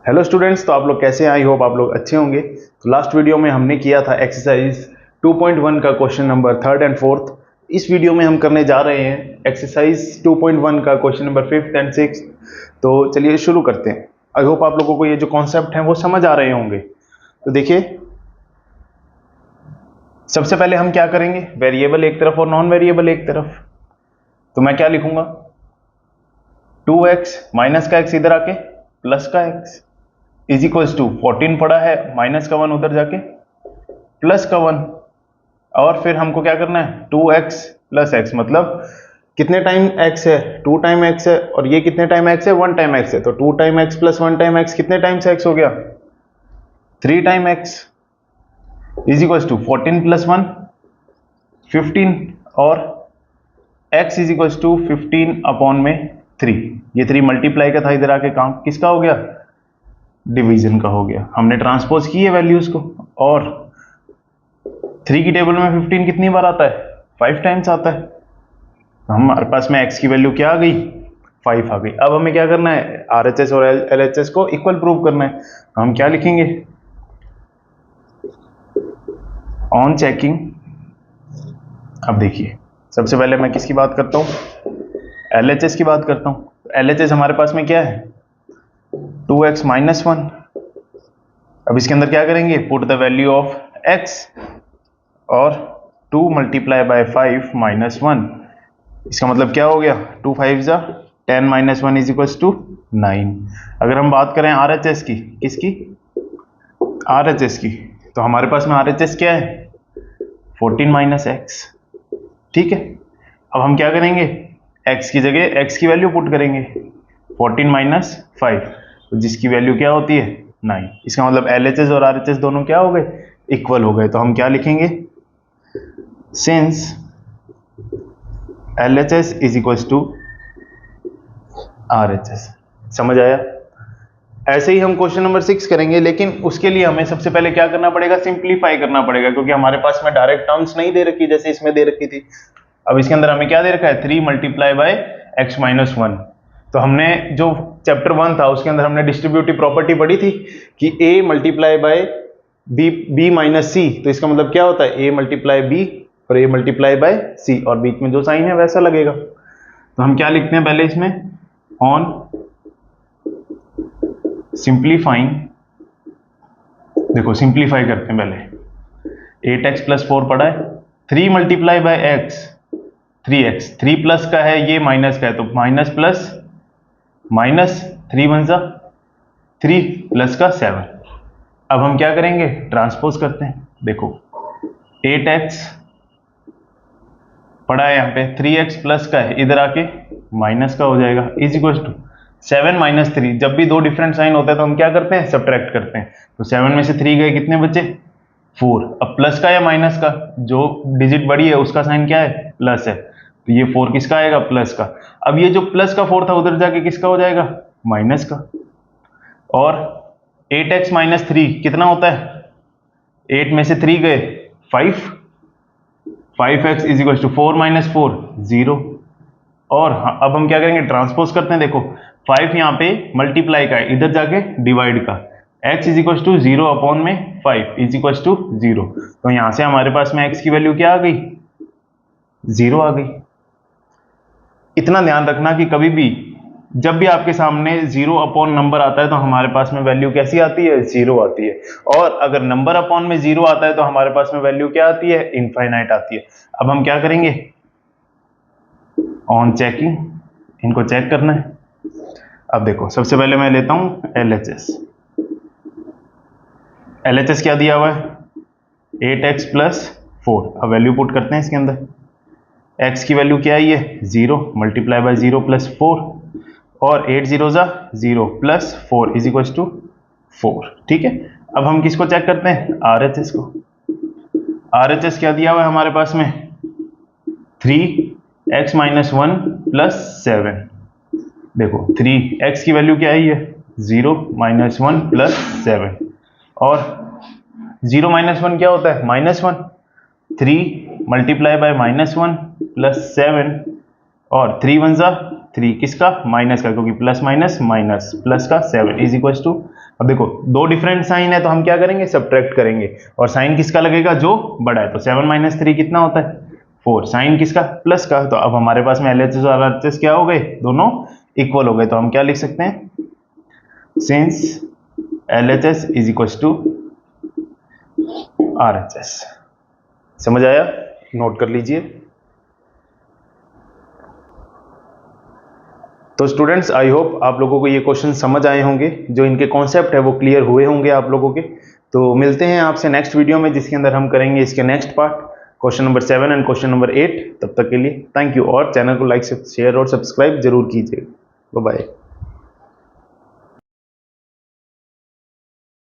Hello students, तो आप लोग कैसे हैं? आई होप आप लोग अच्छे होंगे। तो लास्ट वीडियो में हमने किया था एक्सरसाइज 2.1 का question number third and fourth. इस वीडियो में हम करने जा रहे हैं एक्सरसाइज 2.1 का question number fifth and six. तो चलिए शुरू करते हैं। आई होप आप लोगों को ये जो कॉन्सेप्ट हैं वो समझ आ रहे होंगे। तो देखिए, सबसे पहले हम क्या करेंगे, वेरिएबल एक तरफ और नॉन वेरिएबल एक तरफ। तो मैं क्या लिखूंगा, 2x माइनस का x इधर आके प्लस का x इज इक्वल्स टू 14 पड़ा है, माइनस का 1 उधर जाके प्लस का 1। और फिर हमको क्या करना है, 2x प्लस x, मतलब कितने टाइम x है, 2 टाइम x है, और ये कितने टाइम x है, 1 टाइम x है। तो 2 time x plus 1 time x कितने टाइम से x हो गया, 3 time x is equals to 14 plus 1 15, और x is equals to 15 upon में 3। ये 3 मल्टीप्लाई का था, इधर आके काम किसका हो गया, डिवीजन का हो गया। हमने ट्रांसपोज की है वैल्यूज को, और 3 की टेबल में 15 कितनी बार आता है, 5 टाइम्स आता है। तो हमारे पास में x की वैल्यू क्या आ गई, 5 आ गई। अब हमें क्या करना है, RHS और LHS को इक्वल प्रूव करना है। तो हम क्या लिखेंगे, ऑन चेकिंग। अब देखिए, सबसे पहले मैं किसकी बात करता हूं, LHS की बात करता हूं। LHS हमारे पास में क्या है, 2x माइनस 1। अब इसके अंदर क्या करेंगे, put the value of x, और 2 मल्टीप्लाई बाय 5 माइनस 1। इसका मतलब क्या हो गया, 2 5 जा 10 माइनस 1 इज इक्वल्स टू 9। अगर हम बात करें RHS की, किसकी, RHS की, तो हमारे पास में RHS क्या है, 14 माइनस x। ठीक है, अब हम क्या करेंगे, x की जगह x की वैल्यू पुट करेंगे, 14 माइनस 5, तो जिसकी वैल्यू क्या होती है, 9। इसका मतलब LHS और RHS दोनों क्या हो गए, इक्वल हो गए। तो हम क्या लिखेंगे, since LHS is equals to RHS। समझ आया? ऐसे ही हम क्वेश्चन नंबर 6 करेंगे, लेकिन उसके लिए हमें सबसे पहले क्या करना पड़ेगा, सिंप्लीफाई करना पड़ेगा, क्योंकि हमारे पास में डायरेक्ट टर्म्स नहीं दे रखी जैसे इसमें दे रखी थी। अब इसके अंदर हमें क्या दे रखा है, 3 मल्टीप्लाई बाय x माइनस 1। तो हमने जो चैप्टर 1 था उसके अंदर हमने डिस्ट्रीब्यूटिव प्रॉपर्टी पढ़ी थी कि a multiply by b minus C. तो इसका मतलब क्या होता है, a मल्टीप्लाई b और a मल्टीप्लाई बाय c, और बीच में जो साइन है वैसा लगेगा। तो हम क्या लिखते हैं पहले इसमें, ऑन सिंप्लीफाइंग। देखो सिंप्लीफाई करते हैं पहले, 8x प्लस 4 पड़ा है, 3 multiply by x 3x, 3 plus का है, ये माइनस का है, तो माइनस प्लस माइनस 3 वन जा 3 प्लस का 7। अब हम क्या करेंगे, ट्रांसपोज करते हैं। देखो 8x पड़ा है यहाँ पे, 3x प्लस का है, इधर आके माइनस का हो जाएगा, इज इक्वल टू 7 माइनस 3। जब भी दो डिफरेंट साइन होता है तो हम क्या करते हैं, सब्ट्रैक्ट करते हैं। तो 7 में से 3 गए, कितने बचे, 4। अब प्लस का या माइनस का, जो डिजिट बड़ी है उसका साइन क्या है, प्लस है, तो ये 4 किसका आएगा, प्लस का। अब ये जो प्लस का 4 था उधर जाके किसका हो जाएगा, माइनस का। और 8x माइनस 3 कितना होता है, 8 में से 3 गए 5, 5x is equal to 4 minus 4 0। और अब हम क्या करेंगे, ट्रांसपोज करते हैं। देखो 5 यहाँ पे मल्टीप्लाई का है, इधर जाके डिवाइड का, x is equal to 0 upon में 5 इज इक्वल टू 0। तो यहां से हमारे पास में x की वैल्यू क्या आ गई, 0 आ गई। इतना ध्यान रखना कि कभी भी जब भी आपके सामने 0 अपॉन नंबर आता है तो हमारे पास में वैल्यू कैसी आती है, 0 आती है। और अगर नंबर अपॉन में 0 आता है तो हमारे पास में वैल्यू क्या आती है, इनफाइनाइट आती है। अब हम क्या करेंगे, ऑन चेकिंग, इनको चेक करना है। अब देखो सबसे पहले मैं लेता हूं LHS। LHS क्या दिया हुआ है, 8x प्लस 4। अब वैल्यू पुट करते हैं इसके अंदर, x की वैल्यू क्या है, ये 0 मल्टीप्लाई बाय 0 प्लस 4, और 8 0 जा 0 प्लस 4 इज इक्वल टू 4। ठीक है, अब हम किसको चेक करते हैं, RHS को। RHS क्या दिया हुआ है हमारे पास में, 3x माइनस 1 प्लस 7। देखो 3x की वैल्यू क्या है, ये 0 माइनस 1 प्लस 7, और 0 माइनस 1 क्या होता है, minus 1। 3 multiply by minus 1 plus 7, और 3 1 जा 3 किसका, माइनस का, क्योंकि प्लस माइनस माइनस, प्लस का 7 इज इक्वल टू, अब देखो दो डिफरेंट साइन है तो हम क्या करेंगे, सब्ट्रैक्ट करेंगे, और साइन किसका लगेगा, जो बड़ा है, तो 7 माइनस 3 कितना होता है 4, साइन किसका, प्लस का, तो अब हमारे पास में LHS और RHS क्या हो गए, दोनों इक्वल हो गए, तो हम क्या लिख सकते हैं, since LHS is equal to RHS। समझ आया, नोट कर लीजिए। तो स्टूडेंट्स आई होप आप लोगों को ये क्वेश्चन समझ आए होंगे, जो इनके कॉन्सेप्ट है वो क्लियर हुए होंगे आप लोगों के। तो मिलते हैं आपसे नेक्स्ट वीडियो में, जिसके अंदर हम करेंगे इसके next part, question number 7 and question number 8। तब तक के लिए थैंक यू, और चैनल को लाइक शेयर और सब्सक्राइब जरूर कीजिएगा। Bye bye.